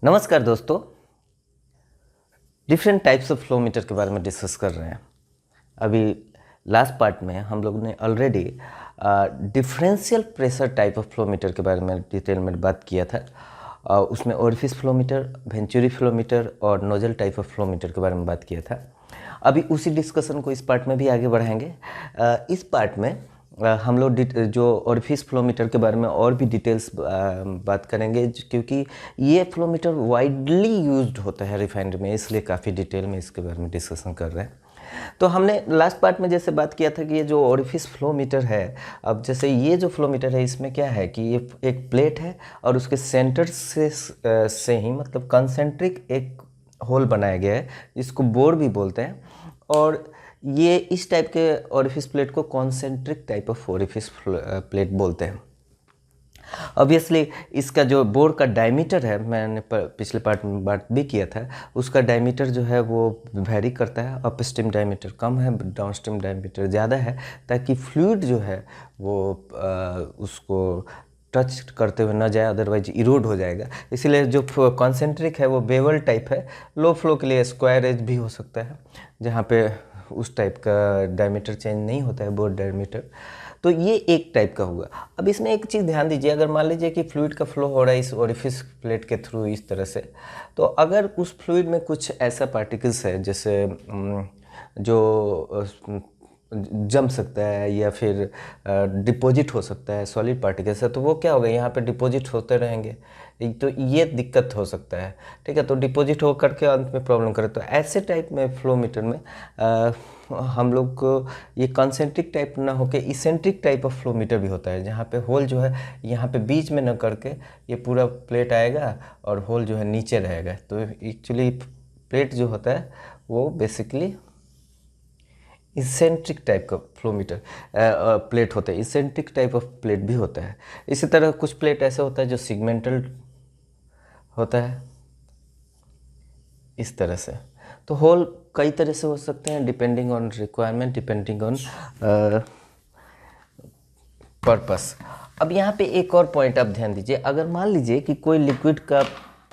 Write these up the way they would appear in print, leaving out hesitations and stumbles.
नमस्कार दोस्तों, different types of flow meter के बारे में डिस्कस कर रहे हैं। अभी लास्ट पार्ट में हम लोग ने already differential pressure type of flow meter के बारे में डिटेल में बात किया था। उसमें orifice flow meter, venturi flow meter और nozzle type of flow meter के बारे में बात किया था। अभी उसी डिस्कशन को इस पार्ट में भी आगे बढ़ाएंगे। इस पार्ट में हम लोग जो ओरिफिस फ्लो मीटर के बारे में और भी डिटेल्स बात करेंगे, क्योंकि ये फ्लो मीटर वाइडली यूज्ड होता है रिफाइनरी में, इसलिए काफ़ी डिटेल में इसके बारे में डिस्कशन कर रहे हैं। तो हमने लास्ट पार्ट में जैसे बात किया था कि ये जो ओरिफिस फ्लो मीटर है, अब जैसे ये जो फ्लो मीटर है इसमें क्या है कि ये एक प्लेट है और उसके सेंटर से ही मतलब कंसेंट्रिक एक होल बनाया गया है, जिसको बोर भी बोलते हैं। और ये इस टाइप के ओरिफिस प्लेट को concentric type of orifice plate बोलते हैं। ऑब्वियसली इसका जो बोर का डायमीटर है, मैंने पिछले पार्ट में बात भी किया था, उसका डायमीटर जो है वो वेरी करता है। अप स्ट्रीम डायमीटर कम है, डाउन स्ट्रीम डायमीटर ज़्यादा है, ताकि फ्लूइड जो है वो उसको टच करते हुए ना जाए, अदरवाइज इरोड हो जाएगा। इसीलिए जो कॉन्सेंट्रिक है वो बेवल टाइप है। लो फ्लो के लिए स्क्वायर एज भी हो सकता है, जहाँ पे उस टाइप का डायमीटर चेंज नहीं होता है, बोर डायमीटर। तो ये एक टाइप का होगा। अब इसमें एक चीज़ ध्यान दीजिए, अगर मान लीजिए कि फ्लूइड का फ्लो हो रहा है इस ओरिफिस प्लेट के थ्रू इस तरह से, तो अगर उस फ्लूइड में कुछ ऐसा पार्टिकल्स है जैसे जो जम सकता है या फिर डिपॉजिट हो सकता है, सॉलिड पार्टिकल्स है, तो वो क्या होगा, यहाँ पे डिपॉजिट होते रहेंगे, तो ये दिक्कत हो सकता है। ठीक है, तो डिपॉजिट हो करके अंत में प्रॉब्लम करे। तो ऐसे टाइप में फ्लो मीटर में हम लोग को ये कॉन्सेंट्रिक टाइप ना होके eccentric type of flow metre भी होता है, जहाँ पे होल जो है यहाँ पे बीच में न करके ये पूरा प्लेट आएगा और होल जो है नीचे रहेगा। तो एक्चुअली प्लेट जो होता है वो बेसिकली इसेंट्रिक टाइप का फ्लो मीटर प्लेट होता है। इसेंट्रिक टाइप ऑफ प्लेट भी होता है। इसी तरह कुछ प्लेट ऐसे होता है जो सिगमेंटल होता है इस तरह से। तो होल कई तरह से हो सकते हैं, depending on requirement, depending on purpose. अब यहाँ पे एक और पॉइंट आप ध्यान दीजिए, अगर मान लीजिए कि कोई लिक्विड का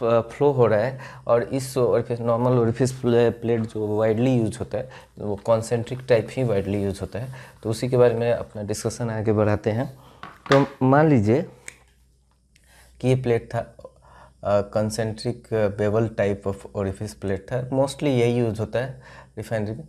फ्लो हो रहा है और इस ओरिफिस, नॉर्मल ओरिफिस प्लेट जो वाइडली यूज होता है, वो कॉन्सेंट्रिक टाइप ही वाइडली यूज होता है, तो उसी के बारे में अपना डिस्कशन आगे बढ़ाते हैं। तो मान लीजिए कि ये प्लेट था concentric bevel type of orifice plate था, मोस्टली यही यूज होता है रिफाइनरी में।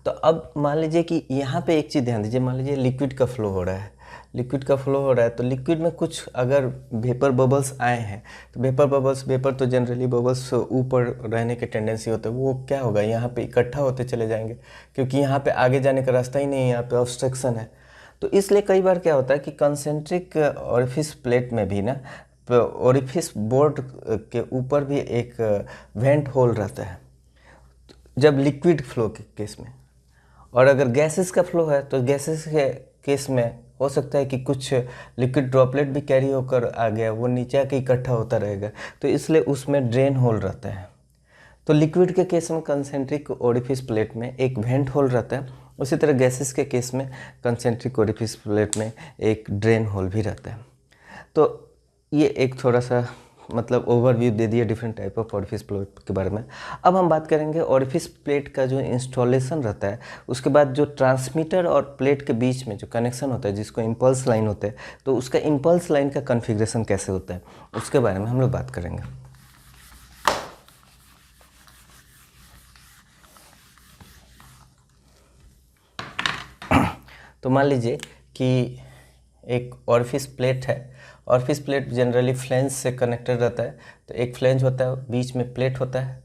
तो अब मान लीजिए कि यहाँ पे एक चीज़ ध्यान दीजिए, मान लीजिए लिक्विड का फ्लो हो रहा है, लिक्विड का फ्लो हो रहा है, तो लिक्विड में कुछ अगर वेपर बबल्स आए हैं, तो वेपर तो जनरली बबल्स ऊपर रहने के टेंडेंसी होते हैं, वो क्या होगा, यहाँ पे इकट्ठा होते चले जाएंगे, क्योंकि यहाँ पे आगे जाने का रास्ता ही नहीं है, यहाँ पे ऑब्स्ट्रक्शन है। तो इसलिए कई बार क्या होता है कि कंसेंट्रिक ओरिफिस प्लेट में भी ना ओरिफिस बोर्ड के ऊपर भी एक वेंट होल रहता है, जब लिक्विड फ्लो के केस में। और अगर गैसेस का फ्लो है तो गैसेस के केस में हो सकता है कि कुछ लिक्विड ड्रॉपलेट भी कैरी होकर आ गया, वो नीचे आके इकट्ठा होता रहेगा, तो इसलिए उसमें ड्रेन होल रहता है। तो लिक्विड के केस में कंसेंट्रिक ओरिफिस प्लेट में एक वेंट होल रहता है, उसी तरह गैसेस के केस में कंसेंट्रिक ओरिफिस प्लेट में एक ड्रेन होल भी रहता है। तो ये एक थोड़ा सा मतलब ओवरव्यू दे दिया different type of orifice plate के बारे में। अब हम बात करेंगे ओरिफिस प्लेट का जो इंस्टॉलेशन रहता है, उसके बाद जो ट्रांसमीटर और प्लेट के बीच में जो कनेक्शन होता है, जिसको इम्पल्स लाइन होता है, तो उसका इम्पल्स लाइन का कॉन्फ़िगरेशन कैसे होता है, उसके बारे में हम लोग बात करेंगे। तो मान लीजिए कि एक ओरिफिस प्लेट है। ओरिफिस प्लेट जनरली फ्लेंज से कनेक्टेड रहता है, तो एक फ्लेंज होता है, बीच में प्लेट होता है।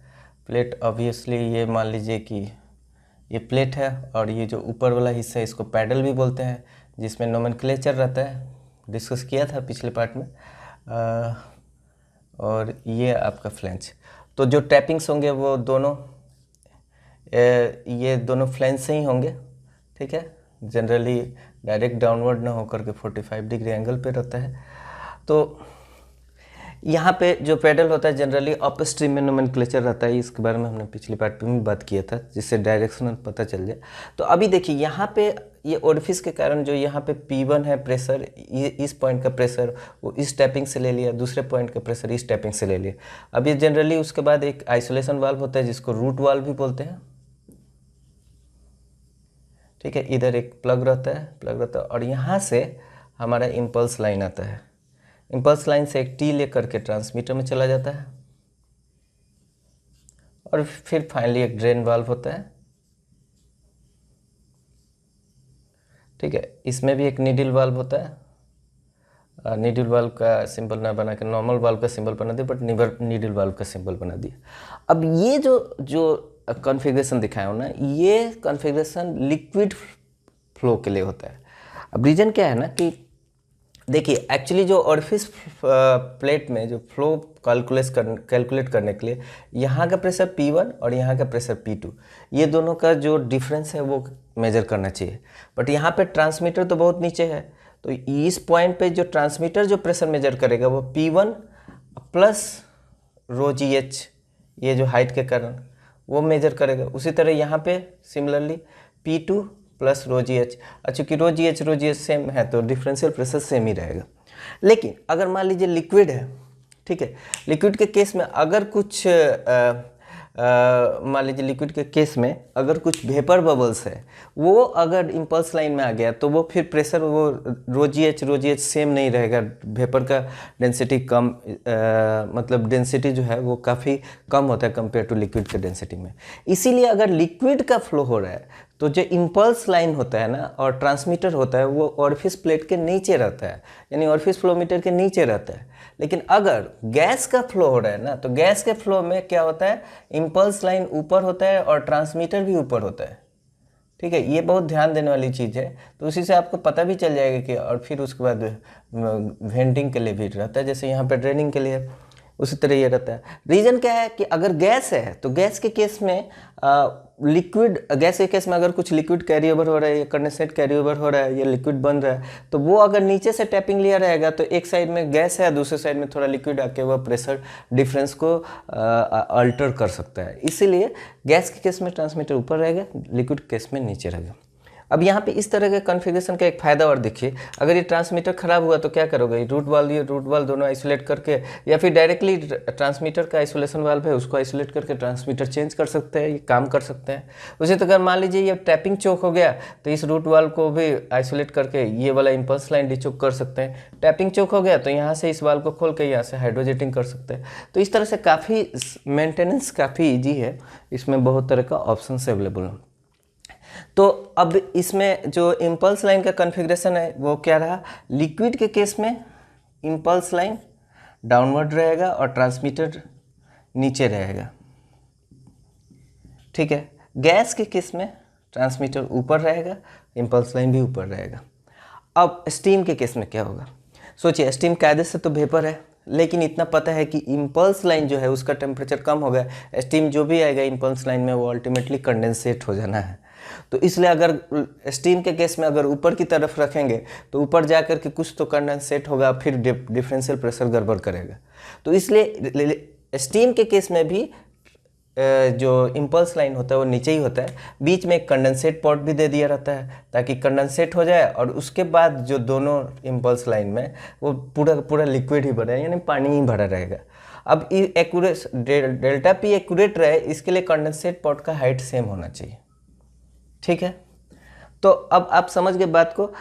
प्लेट ऑब्वियसली ये मान लीजिए कि ये प्लेट है, और ये जो ऊपर वाला हिस्सा है इसको पैडल भी बोलते हैं, जिसमें नोमेनक्लेचर रहता है, डिस्कस किया था पिछले पार्ट में। और ये आपका फ्लेंज। तो जो टैपिंग्स होंगे वो दोनों ये दोनों फ्लेंज से ही होंगे। ठीक है, जनरली डायरेक्ट डाउनवर्ड ना होकर के 45 डिग्री एंगल पे रहता है। तो यहाँ पे जो पेडल होता है जनरली अप स्ट्रीम में नोमेनक्लेचर रहता है, इसके बारे में हमने पिछली पार्ट में भी बात किया था, जिससे डायरेक्शनल पता चल जाए। तो अभी देखिए यहाँ पे ये ओरिफिस के कारण जो यहाँ पे P1 है प्रेशर, ये इस पॉइंट का प्रेशर वो इस टैपिंग से ले लिया, दूसरे पॉइंट का प्रेशर इस टैपिंग से ले लिया। अब ये जनरली उसके बाद एक आइसोलेशन वाल्व होता है जिसको रूट वाल्व भी बोलते हैं, ठीक है। इधर एक प्लग रहता है और यहाँ से हमारा इम्पल्स लाइन आता है। इम्पल्स लाइन से एक टी लेकर के ट्रांसमीटर में चला जाता है और फिर फाइनली एक ड्रेन वाल्व होता है, ठीक है। इसमें भी एक नीडल वाल्व होता है। नीडल वाल्व का सिंबल ना बना के नॉर्मल वाल्व का सिंबल बना दिया, बट नीडल वाल्व का सिंबल बना दिया। अब ये जो कॉन्फ़िगरेशन दिखाया हूँ ना, ये कॉन्फ़िगरेशन लिक्विड फ्लो के लिए होता है। अब रीज़न क्या है ना कि देखिए एक्चुअली जो ओरिफिस प्लेट में जो फ्लो कैलकुलेट करने के लिए यहाँ का प्रेशर P1 और यहाँ का प्रेशर P2, ये दोनों का जो डिफरेंस है वो मेजर करना चाहिए। बट यहाँ पे ट्रांसमीटर तो बहुत नीचे है, तो इस पॉइंट पे जो ट्रांसमीटर जो प्रेशर मेजर करेगा वो P1 प्लस ρgh, ये जो हाइट के कारण वो मेजर करेगा। उसी तरह यहाँ पे सिमिलरली P2 प्लस ρgh, चूँकि ρgh सेम है तो डिफरेंशियल प्रेशर सेम ही रहेगा। लेकिन अगर मान लीजिए लिक्विड है, ठीक है, लिक्विड के केस में अगर कुछ मान लीजिए लिक्विड के केस में अगर कुछ वेपर बबल्स है, वो अगर इम्पल्स लाइन में आ गया तो वो फिर प्रेशर वो ρgh सेम नहीं रहेगा। वेपर का डेंसिटी कम, मतलब डेंसिटी जो है वो काफ़ी कम होता है कंपेयर टू लिक्विड के डेंसिटी में। इसीलिए अगर लिक्विड का फ्लो हो रहा है तो जो इम्पल्स लाइन होता है ना और ट्रांसमीटर होता है वो ओरिफिस प्लेट के नीचे रहता है, यानी ओरिफिस फ्लोमीटर के नीचे रहता है। लेकिन अगर गैस का फ्लो हो रहा है ना, तो गैस के फ्लो में क्या होता है, इम्पल्स लाइन ऊपर होता है और ट्रांसमीटर भी ऊपर होता है, ठीक है। ये बहुत ध्यान देने वाली चीज़ है, तो उसी से आपको पता भी चल जाएगा कि, और फिर उसके बाद वेंटिंग के लिए भी रहता है, जैसे यहाँ पे ड्रेनिंग के लिए उसी तरह ये रहता है। रीज़न क्या है कि अगर गैस है तो गैस के केस में गैस के केस में अगर कुछ लिक्विड कैरी ओवर हो रहा है या कंडेंसेट कैरी ओवर हो रहा है या लिक्विड बन रहा है, तो वो अगर नीचे से टैपिंग लिया रहेगा तो एक साइड में गैस है, दूसरे साइड में थोड़ा लिक्विड आके वह प्रेशर डिफरेंस को अल्टर कर सकता है। इसीलिए गैस के केस में ट्रांसमीटर ऊपर रहेगा, लिक्विड केस में नीचे रहेगा। अब यहाँ पे इस तरह के कॉन्फ़िगरेशन का एक फ़ायदा और देखिए, अगर ये ट्रांसमीटर ख़राब हुआ तो क्या करोगे, ये रूट वाल्व दोनों आइसोलेट करके, या फिर डायरेक्टली ट्रांसमीटर का आइसोलेशन वाल्व है उसको आइसोलेट करके ट्रांसमीटर चेंज कर सकते हैं, ये काम कर सकते हैं। उसी तरह मान लीजिए ये टैपिंग चोक हो गया तो इस रूट वाल्व को भी आइसोलेट करके ये वाला इम्पल्स लाइन डिचोक कर सकते हैं। टैपिंग चोक हो गया तो यहाँ से इस वाल्व को खोल के यहाँ से हाइड्रोजेटिंग कर सकते हैं। तो इस तरह से काफ़ी मेंटेनेंस काफ़ी ईजी है, इसमें बहुत तरह का ऑप्शन अवेलेबल है। तो अब इसमें जो इम्पल्स लाइन का कॉन्फ़िगरेशन है वो क्या रहा, लिक्विड के केस में इम्पल्स लाइन डाउनवर्ड रहेगा और ट्रांसमीटर नीचे रहेगा, ठीक है। गैस के केस में ट्रांसमीटर ऊपर रहेगा, इम्पल्स लाइन भी ऊपर रहेगा। अब स्टीम के केस में क्या होगा, सोचिए स्टीम कायदे से तो वेपर है, लेकिन इतना पता है कि इम्पल्स लाइन जो है उसका टेम्परेचर कम हो गया, स्टीम जो भी आएगा इम्पल्स लाइन में वो अल्टीमेटली कंडेंसेट हो जाना है। तो इसलिए अगर स्टीम के केस में अगर ऊपर की तरफ रखेंगे तो ऊपर जाकर के कुछ तो कंडेंसेट होगा, फिर डिफरेंशियल प्रेशर गड़बड़ करेगा। तो इसलिए स्टीम के केस में भी जो इम्पल्स लाइन होता है वो नीचे ही होता है, बीच में एक कंडेंसेट पॉट भी दे दिया रहता है ताकि कंडेंसेट हो जाए और उसके बाद जो दोनों इम्पल्स लाइन में वो पूरा लिक्विड ही भरा, यानी पानी ही भरा रहेगा। अब एक्यूरेट डेल्टा पी एक्यूरेट रहे, इसके लिए कंडेंसेट पॉट का हाइट सेम होना चाहिए, ठीक है। तो अब आप समझ गए बात को।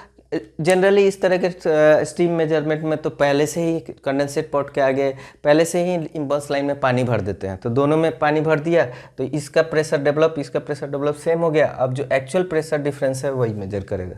जनरली इस तरह के स्टीम मेजरमेंट में तो पहले से ही कंडेंसेट पॉट के आगे पहले से ही इम्पल्स लाइन में पानी भर देते हैं, तो दोनों में पानी भर दिया तो इसका प्रेशर डेवलप सेम हो गया। अब जो एक्चुअल प्रेशर डिफरेंस है वही मेजर करेगा।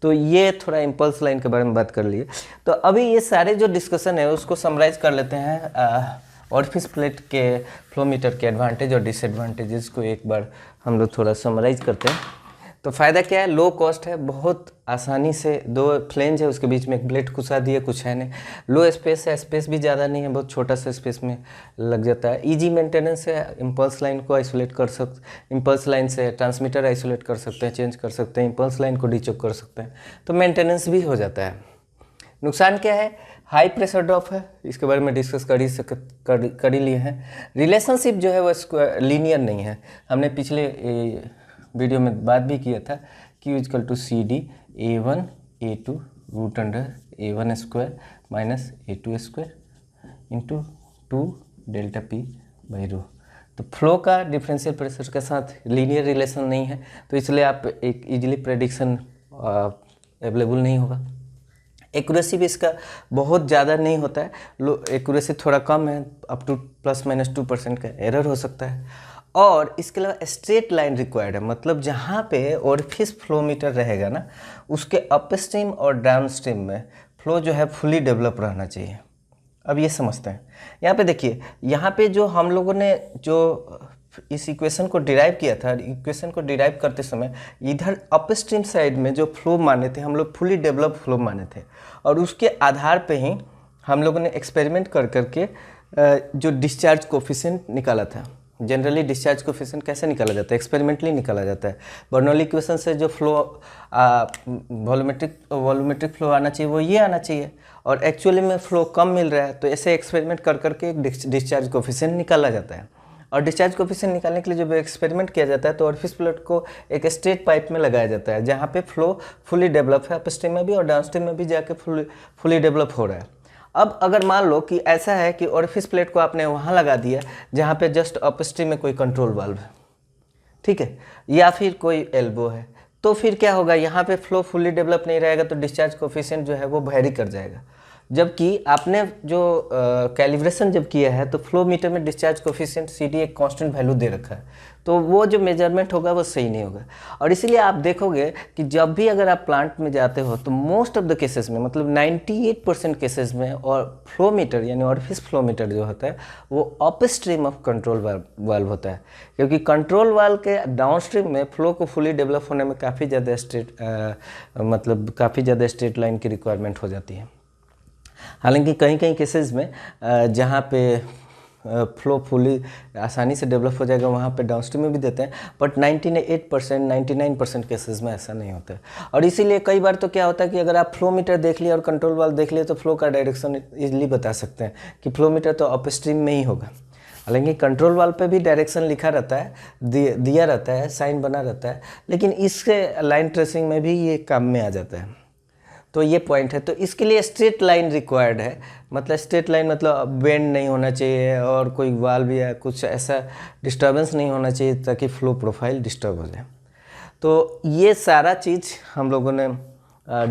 तो ये थोड़ा इम्पल्स लाइन के बारे में बात कर लिए। तो अभी ये सारे जो डिस्कशन है उसको समराइज कर लेते हैं। ओरिफिस प्लेट के फ्लोमीटर के एडवांटेज और डिसएडवांटेजेस को एक बार हम लोग थोड़ा समराइज करते हैं। तो फ़ायदा क्या है, लो कॉस्ट है, बहुत आसानी से दो फ्लेंज है उसके बीच में एक ब्लेड घुसा दिए, कुछ है नहीं। लो स्पेस है, स्पेस भी ज़्यादा नहीं है, बहुत छोटा सा स्पेस में लग जाता है। इजी मेंटेनेंस है, इम्पल्स लाइन को आइसोलेट कर सकते, इम्पल्स लाइन से ट्रांसमीटर आइसोलेट कर सकते हैं, चेंज कर सकते हैं, इम्पल्स लाइन को डिचोक कर सकते हैं, तो मेंटेनेंस भी हो जाता है। नुकसान क्या है? हाई प्रेशर ड्रॉप है, इसके बारे में डिस्कस कर ही लिए हैं। रिलेशनशिप जो है वो लीनियर नहीं है, हमने पिछले वीडियो में बात भी किया था कि equal to C D A1 A2 root under A1 square minus A2 square into 2 delta P by rho. तो फ्लो का डिफरेंशियल प्रेशर के साथ लीनियर रिलेशन नहीं है, तो इसलिए आप एक इजीली प्रेडिक्शन अवेलेबल नहीं होगा। एक्यूरेसी भी इसका बहुत ज़्यादा नहीं होता है, एक्यूरेसी थोड़ा कम है, अप टू ±2% का एरर हो सकता है। और इसके अलावा स्ट्रेट लाइन रिक्वायर्ड है, मतलब जहाँ पे ओरिफिस फ्लो मीटर रहेगा ना, उसके अप स्ट्रीम और डाउन स्ट्रीम में फ्लो जो है फुली डेवलप रहना चाहिए। अब ये समझते हैं, यहाँ पे देखिए, यहाँ पे जो हम लोगों ने जो इस इक्वेशन को डिराइव किया था, इक्वेशन को डिराइव करते समय इधर अपस्ट्रीम साइड में जो फ्लो माने थे हम लोग फुली डेवलप फ्लो माने थे, और उसके आधार पे ही हम लोगों ने एक्सपेरिमेंट कर करके जो डिस्चार्ज कोफिशिएंट निकाला था। जनरली डिस्चार्ज कोफिशिएंट कैसे निकाला जाता है? एक्सपेरिमेंटली निकाला जाता है। बर्नौली इक्वेशन से जो फ्लो वॉल्यूमेट्रिक फ्लो आना चाहिए वो ये आना चाहिए, और एक्चुअली में फ्लो कम मिल रहा है, तो ऐसे एक्सपेरिमेंट कर करके एक डिस्चार्ज कोफिशिएंट निकाला जाता है। और डिस्चार्ज कोफिशिएंट निकालने के लिए जब एक्सपेरिमेंट किया जाता है तो ओरिफिस प्लेट को एक स्ट्रेट पाइप में लगाया जाता है, जहाँ पे फ्लो फुली डेवलप है, अपस्ट्रीम में भी और डाउनस्ट्रीम में भी जाके फुली डेवलप हो रहा है। अब अगर मान लो कि ऐसा है कि ओरिफिस प्लेट को आपने वहाँ लगा दिया जहाँ पे जस्ट अपस्ट्रीम में कोई कंट्रोल वाल्व है, ठीक है, या फिर कोई एल्बो है, तो फिर क्या होगा? यहाँ पे फ्लो फुली डेवलप नहीं रहेगा, तो डिस्चार्ज कोफिशिएंट जो है वो वेरी कर जाएगा। जबकि आपने जो कैलिब्रेशन जब किया है तो फ्लो मीटर में डिस्चार्ज कोफिशिएंट CD एक कांस्टेंट वैल्यू दे रखा है, तो वो जो मेजरमेंट होगा वो सही नहीं होगा। और इसीलिए आप देखोगे कि जब भी अगर आप प्लांट में जाते हो तो मोस्ट ऑफ द केसेस में, मतलब 98% केसेस में, और फ्लो मीटर यानी ओरिफिस फ्लो मीटर जो होता है वो up stream of control valve होता है, क्योंकि कंट्रोल वाल्व के डाउन स्ट्रीम में फ्लो को फुली डेवलप होने में काफ़ी ज़्यादा स्ट्रेट लाइन की रिक्वायरमेंट हो जाती है। हालांकि कहीं कहीं केसेस में जहाँ पे फ्लो फुली आसानी से डेवलप हो जाएगा वहाँ पे डाउनस्ट्रीम में भी देते हैं, बट 98% 99% केसेस में ऐसा नहीं होता है। और इसीलिए कई बार तो क्या होता है कि अगर आप फ्लो मीटर देख लिए और कंट्रोल वाल्व देख लिए तो फ्लो का डायरेक्शन इजीली बता सकते हैं कि फ्लो मीटर तो अपस्ट्रीम में ही होगा। हालांकि कंट्रोल वाल्व पे भी डायरेक्शन लिखा रहता है, दिया रहता है, साइन बना रहता है, लेकिन इसके लाइन ट्रेसिंग में भी ये काम में आ जाता है। तो ये पॉइंट है, तो इसके लिए स्ट्रेट लाइन रिक्वायर्ड है, मतलब स्ट्रेट लाइन मतलब बेंड नहीं होना चाहिए और कोई वाल्व या कुछ ऐसा डिस्टर्बेंस नहीं होना चाहिए ताकि फ्लो प्रोफाइल डिस्टर्ब हो जाए। तो ये सारा चीज़ हम लोगों ने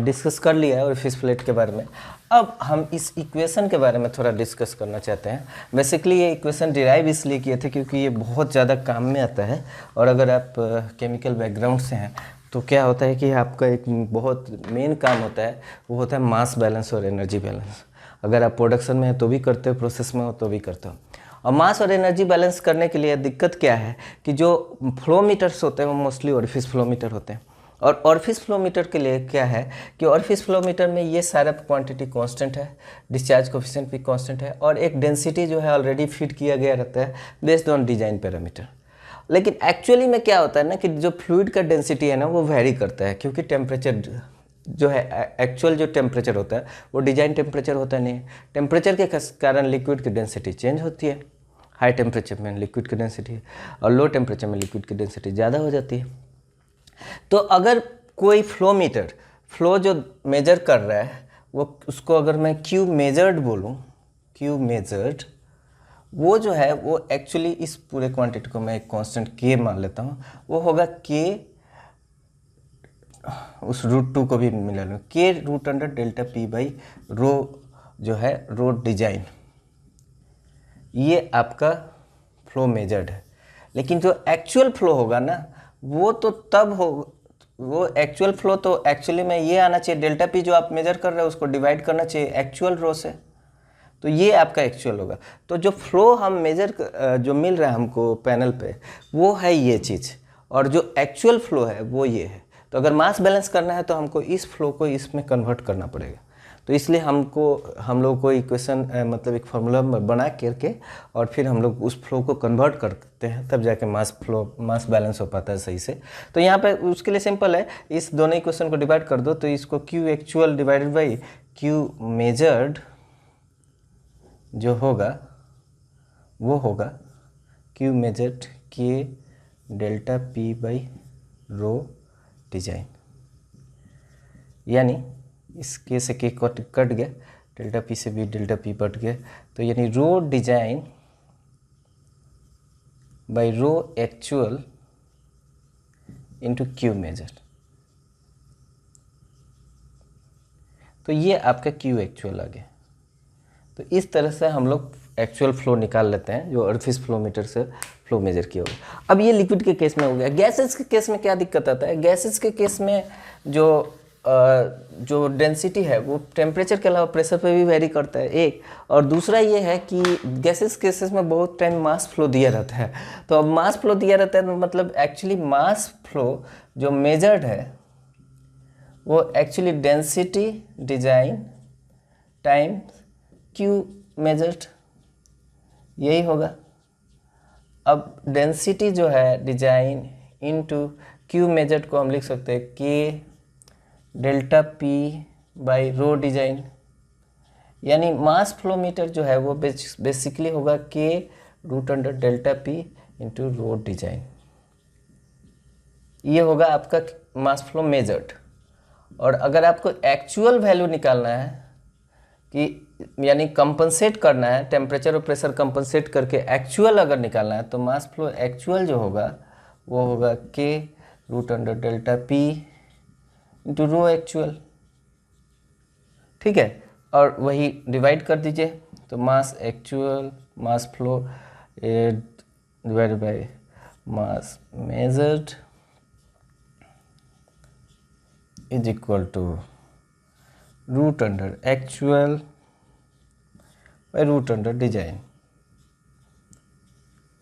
डिस्कस कर लिया है ओरिफिस प्लेट के बारे में। अब हम इस इक्वेशन के बारे में थोड़ा डिस्कस करना चाहते हैं। बेसिकली ये इक्वेशन डिराइव इसलिए किए थे क्योंकि ये बहुत ज़्यादा काम में आता है, और अगर आप केमिकल बैकग्राउंड से हैं तो क्या होता है कि आपका एक बहुत मेन काम होता है, वो होता है मास बैलेंस और एनर्जी बैलेंस। अगर आप प्रोडक्शन में है तो भी करते हो, प्रोसेस में हो तो भी करते हो। और मास और एनर्जी बैलेंस करने के लिए दिक्कत क्या है कि जो फ्लो मीटर्स होते हैं वो मोस्टली ओरिफिस फ्लो मीटर होते हैं। और ओरिफिस फ्लो मीटर के लिए क्या है कि ओरिफिस फ्लो मीटर में ये सारा क्वांटिटी कांस्टेंट है, डिस्चार्ज कोफिशिएंट भी कांस्टेंट है, और एक डेंसिटी जो है ऑलरेडी फिट किया गया रहता है बेस्ड ऑन डिजाइन पैरामीटर। लेकिन एक्चुअली में क्या होता है ना कि जो फ्लूइड का डेंसिटी है ना वो वेरी करता है, क्योंकि टेम्परेचर जो है, एक्चुअल जो टेम्परेचर होता है वो डिजाइन टेम्परेचर होता नहीं है। टेम्परेचर के कारण लिक्विड की डेंसिटी चेंज होती है। हाई टेम्परेचर में लिक्विड की डेंसिटी और लो टेम्परेचर में लिक्विड की डेंसिटी ज़्यादा हो जाती है। तो अगर कोई फ्लो मीटर फ्लो जो मेजर कर रहा है वो, उसको अगर मैं क्यू मेजर्ड बोलूँ, क्यू मेजर्ड, वो जो है वो एक्चुअली इस पूरे क्वांटिटी को मैं एक कांस्टेंट के मान लेता हूँ, वो होगा के, उस √2 को भी मिला लूँ, के root under delta P by rho जो है रो डिजाइन। ये आपका फ्लो मेजर्ड है। लेकिन जो एक्चुअल फ्लो होगा ना वो तो तब हो, वो एक्चुअल फ्लो तो एक्चुअली में ये आना चाहिए, डेल्टा पी जो आप मेजर कर रहे हो उसको डिवाइड करना चाहिए एक्चुअल रो से, तो ये आपका एक्चुअल होगा। तो जो फ्लो हम मेजर जो मिल रहा है हमको पैनल पे वो है ये चीज़, और जो एक्चुअल फ्लो है वो ये है। तो अगर मास बैलेंस करना है तो हमको इस फ्लो को इसमें कन्वर्ट करना पड़ेगा। तो इसलिए हम लोग को इक्वेशन मतलब एक फार्मूला बना करके और फिर हम लोग उस फ्लो को कन्वर्ट करते हैं, तब जाके मास बैलेंस हो पाता है सही से। तो यहाँ पे उसके लिए सिंपल है, इस दोनों इक्वेशन को डिवाइड कर दो, तो इसको Q actual divided by Q measured जो होगा वो होगा क्यू मेजर्ड के delta P by rho design, यानी इस के से के कट गया, डेल्टा पी से भी डेल्टा पी कट गया, तो यानी rho design by rho actual into Q measure. तो ये आपका क्यू एक्चुअल आ गया। तो इस तरह से हम लोग एक्चुअल फ्लो निकाल लेते हैं जो ऑरिफिस फ्लोमीटर से फ्लो मेजर किया होगा। अब ये लिक्विड के केस में हो गया। गैसेस के केस में क्या दिक्कत आता है? गैसेस के केस में जो डेंसिटी है वो टेम्परेचर के अलावा प्रेशर पे भी वेरी करता है, एक। और दूसरा ये है कि गैसेस केसेस में बहुत टाइम मास फ्लो दिया रहता है। तो अब मास फ्लो दिया रहता है तो मतलब एक्चुअली मास फ्लो जो मेजर्ड है वो actually density design time Q measured, यही होगा। अब डेंसिटी जो है डिजाइन इनटू क्यू मेजर्ड को हम लिख सकते हैं के delta P by rho design, यानी मास फ्लोमीटर जो है वो बेसिकली होगा के root under delta P into rho design. ये होगा आपका मास फ्लो मेजर्ड। और अगर आपको एक्चुअल वैल्यू निकालना है कि यानी कंपनसेट करना है, टेम्परेचर और प्रेशर कंपनसेट करके एक्चुअल अगर निकालना है, तो मास फ्लो एक्चुअल जो होगा वो होगा के root under delta P into rho actual, ठीक है। और वही डिवाइड कर दीजिए, तो mass actual mass flow divided by mass measured is equal to root under actual by root under design.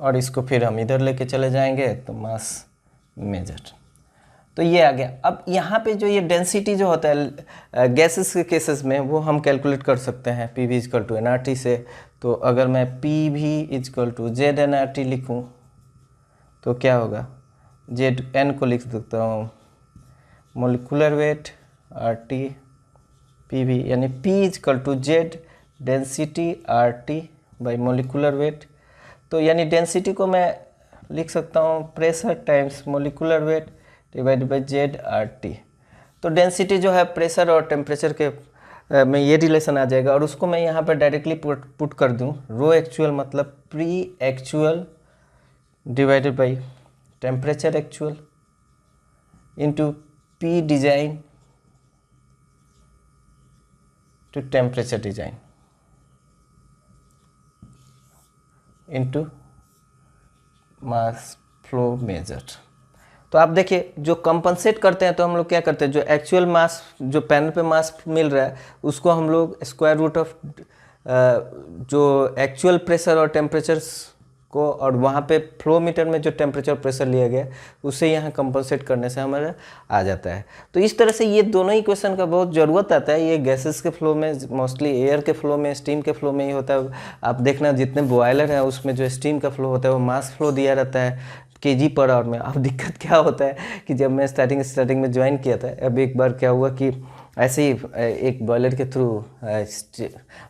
और इसको फिर हम इधर लेके चले जाएंगे तो मास मेजर्ड। तो ये आ गया। अब यहाँ पे जो ये डेंसिटी जो होता है गैसेस के केसेस में वो हम कैलकुलेट कर सकते हैं P V equal to N R T से। तो अगर मैं P V equal to Z N R T लिखूँ तो क्या होगा? जेड एन को लिख सकता हूँ molecular weight R T P V, यानी P equal to Z density R T by molecular weight. तो यानी डेंसिटी को मैं लिख सकता हूँ pressure times molecular weight divide by Z R T. तो डेंसिटी जो है प्रेशर और टेम्परेचर के में ये रिलेशन आ जाएगा, और उसको मैं यहाँ पर डायरेक्टली पुट कर दूँ रो एक्चुअल मतलब P actual divided by temperature actual into P design to temperature design into mass flow measured. तो आप देखिए जो कंपनसेट करते हैं तो हम लोग क्या करते हैं, जो एक्चुअल मास जो पैनल पे मास मिल रहा है उसको हम लोग स्क्वायर रूट ऑफ जो एक्चुअल प्रेशर और टेम्परेचर को, और वहाँ पे फ्लो मीटर में जो टेम्परेचर प्रेशर लिया गया उससे यहाँ कंपनसेट करने से हमारा आ जाता है। तो इस तरह से ये दोनों इक्वेशन का बहुत ज़रूरत आता है। ये गैसेस के फ्लो में मोस्टली, एयर के फ्लो में, स्टीम के फ्लो में ही होता है। आप देखना जितने बॉयलर हैं उसमें जो स्टीम का फ्लो होता है वो मास फ्लो दिया रहता है केजी पर आवर में। अब दिक्कत क्या होता है कि जब मैं स्टार्टिंग में ज्वाइन किया था, अब एक बार क्या हुआ कि ऐसे ही एक बॉयलर के थ्रू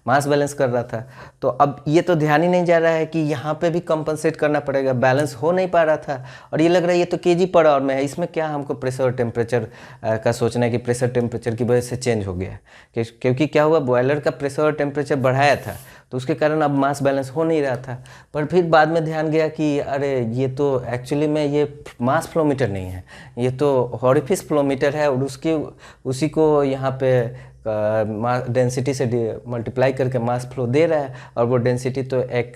मास बैलेंस कर रहा था, तो अब ये तो ध्यान ही नहीं जा रहा है कि यहाँ पे भी कंपनसेट करना पड़ेगा, बैलेंस हो नहीं पा रहा था। और ये लग रहा है ये तो केजी पर आवर में है, इसमें क्या हमको प्रेशर और टेम्परेचर का सोचना है कि प्रेशर टेम्परेचर की वजह से चेंज हो गया है। क्योंकि क्या हुआ, बॉयलर का प्रेशर और टेम्परेचर बढ़ाया था तो उसके कारण अब मास बैलेंस हो नहीं रहा था। पर फिर बाद में ध्यान गया कि अरे ये तो एक्चुअली में ये मास फ्लोमीटर नहीं है, ये तो ऑरिफिस फ्लोमीटर है, और उसी को यहाँ पे डेंसिटी से मल्टीप्लाई करके मास फ्लो दे रहा है। और वो डेंसिटी तो एक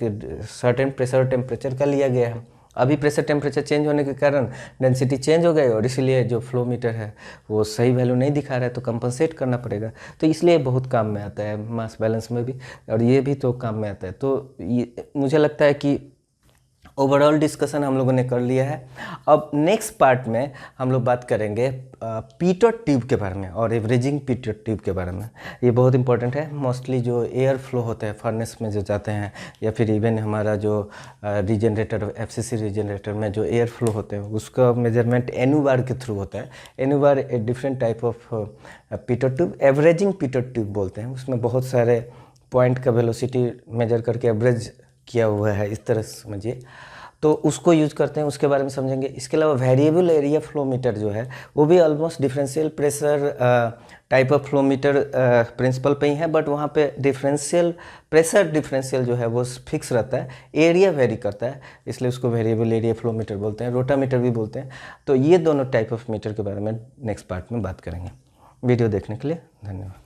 सर्टेन प्रेशर और टेम्परेचर का लिया गया है। अभी प्रेशर टेम्परेचर चेंज होने के कारण डेंसिटी चेंज हो गई, और इसीलिए जो फ्लो मीटर है वो सही वैल्यू नहीं दिखा रहा है, तो कंपनसेट करना पड़ेगा। तो इसलिए बहुत काम में आता है मास बैलेंस में भी, और ये भी तो काम में आता है। तो ये मुझे लगता है कि ओवरऑल डिस्कशन हम लोगों ने कर लिया है। अब नेक्स्ट पार्ट में हम लोग बात करेंगे पीटोट ट्यूब के बारे में और एवरेजिंग पीटोट ट्यूब के बारे में। ये बहुत इंपॉर्टेंट है। मोस्टली जो एयर फ्लो होता है फर्नेस में जो जाते हैं, या फिर इवन हमारा जो रीजनरेटर एफसीसी रीजनरेटर में जो एयर फ्लो होते हैं उसका मेजरमेंट एनयू बार के थ्रू होता है। NU bar a different type of pitot tube, averaging pitot tube बोलते हैं। उसमें बहुत सारे पॉइंट का वेलोसिटी मेजर करके एवरेज किया हुआ है, इस तरह से समझिए। तो उसको यूज करते हैं, उसके बारे में समझेंगे। इसके अलावा वेरिएबल एरिया फ्लो मीटर जो है वो भी almost differential pressure type of flow meter principle पे ही है, बट वहाँ पे डिफरेंशियल प्रेशर डिफरेंशियल जो है वो फिक्स रहता है, एरिया वेरी करता है, इसलिए उसको वेरिएबल एरिया फ्लो मीटर बोलते हैं, रोटा मीटर भी बोलते हैं। तो ये दोनों टाइप ऑफ मीटर के बारे में नेक्स्ट पार्ट में बात करेंगे। वीडियो देखने के लिए धन्यवाद।